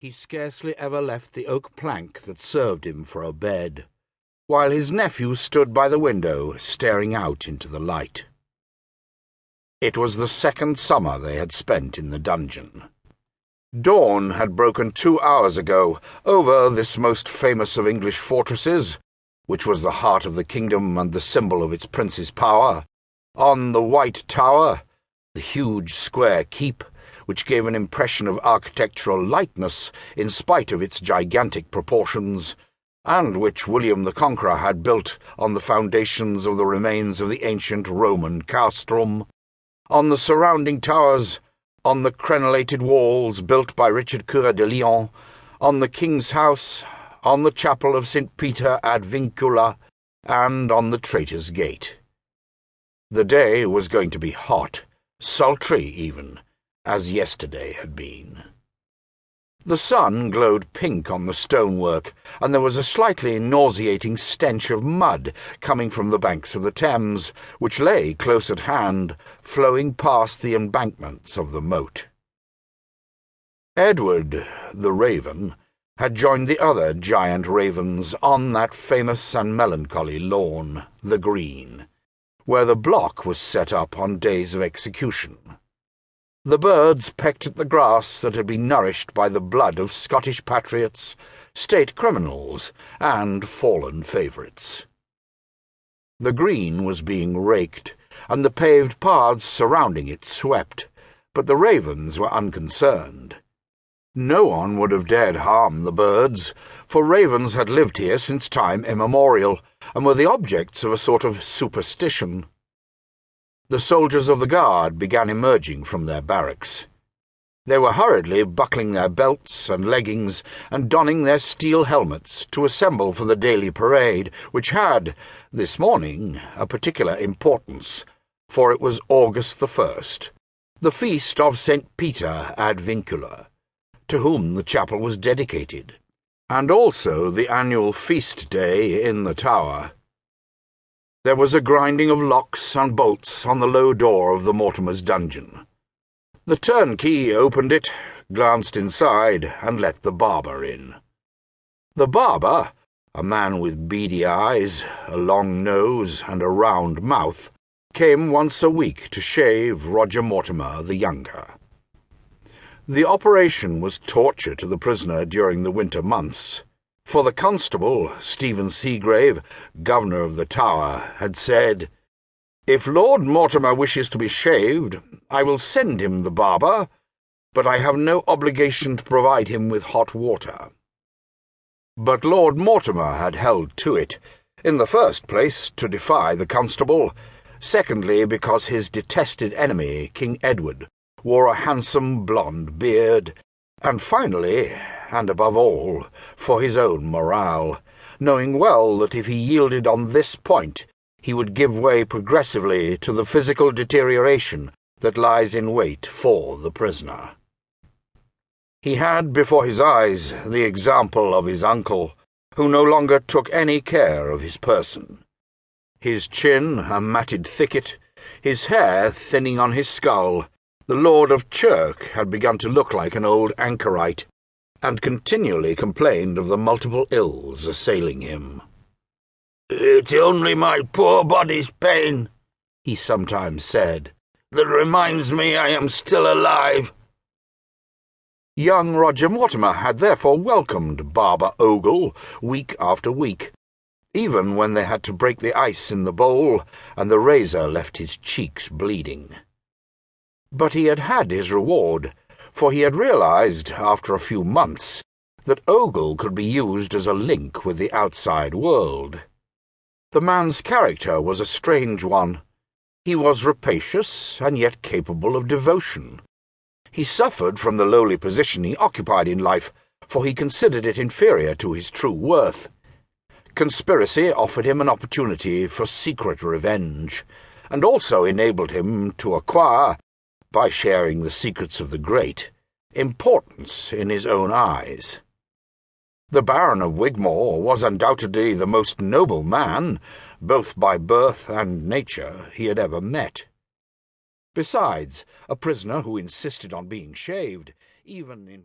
he scarcely ever left the oak plank that served him for a bed, while his nephew stood by the window, staring out into the light. It was the second summer they had spent in the dungeon. Dawn had broken 2 hours ago over this most famous of English fortresses, which was the heart of the kingdom and the symbol of its prince's power, on the White Tower, the huge square keep, which gave an impression of architectural lightness in spite of its gigantic proportions, and which William the Conqueror had built on the foundations of the remains of the ancient Roman castrum, on the surrounding towers, on the crenellated walls built by Richard Coeur de Lion, on the King's House, on the chapel of St. Peter ad Vincula, and on the Traitor's Gate. The day was going to be hot, sultry even, as yesterday had been. The sun glowed pink on the stonework, and there was a slightly nauseating stench of mud coming from the banks of the Thames, which lay close at hand, flowing past the embankments of the moat. Edward, the raven, had joined the other giant ravens on that famous and melancholy lawn, the Green, where the block was set up on days of execution. The birds pecked at the grass that had been nourished by the blood of Scottish patriots, state criminals, and fallen favourites. The Green was being raked, and the paved paths surrounding it swept, but the ravens were unconcerned. No one would have dared harm the birds, for ravens had lived here since time immemorial, and were the objects of a sort of superstition. The soldiers of the guard began emerging from their barracks. They were hurriedly buckling their belts and leggings and donning their steel helmets to assemble for the daily parade, which had, this morning, a particular importance, for it was August the 1st, the feast of St. Peter ad Vincula, to whom the chapel was dedicated, and also the annual feast day in the Tower. There was a grinding of locks and bolts on the low door of the Mortimer's dungeon. The turnkey opened it, glanced inside, and let the barber in. The barber, a man with beady eyes, a long nose, and a round mouth, came once a week to shave Roger Mortimer the younger. The operation was torture to the prisoner during the winter months, for the constable, Stephen Seagrave, governor of the Tower, had said, "If Lord Mortimer wishes to be shaved, I will send him the barber, but I have no obligation to provide him with hot water." But Lord Mortimer had held to it, in the first place to defy the constable, secondly because his detested enemy, King Edward, wore a handsome blonde beard, and finally, and above all, for his own morale, knowing well that if he yielded on this point, he would give way progressively to the physical deterioration that lies in wait for the prisoner. He had before his eyes the example of his uncle, who no longer took any care of his person. His chin a matted thicket, his hair thinning on his skull, the Lord of Chirk had begun to look like an old anchorite, and continually complained of the multiple ills assailing him. "It's only my poor body's pain," he sometimes said, "that reminds me I am still alive." Young Roger Mortimer had therefore welcomed Barber Ogle week after week, even when they had to break the ice in the bowl, and the razor left his cheeks bleeding. But he had had his reward, for he had realized, after a few months, that Ogle could be used as a link with the outside world. The man's character was a strange one. He was rapacious, and yet capable of devotion. He suffered from the lowly position he occupied in life, for he considered it inferior to his true worth. Conspiracy offered him an opportunity for secret revenge, and also enabled him to acquire, by sharing the secrets of the great, importance in his own eyes. The Baron of Wigmore was undoubtedly the most noble man, both by birth and nature, he had ever met. Besides, a prisoner who insisted on being shaved, even in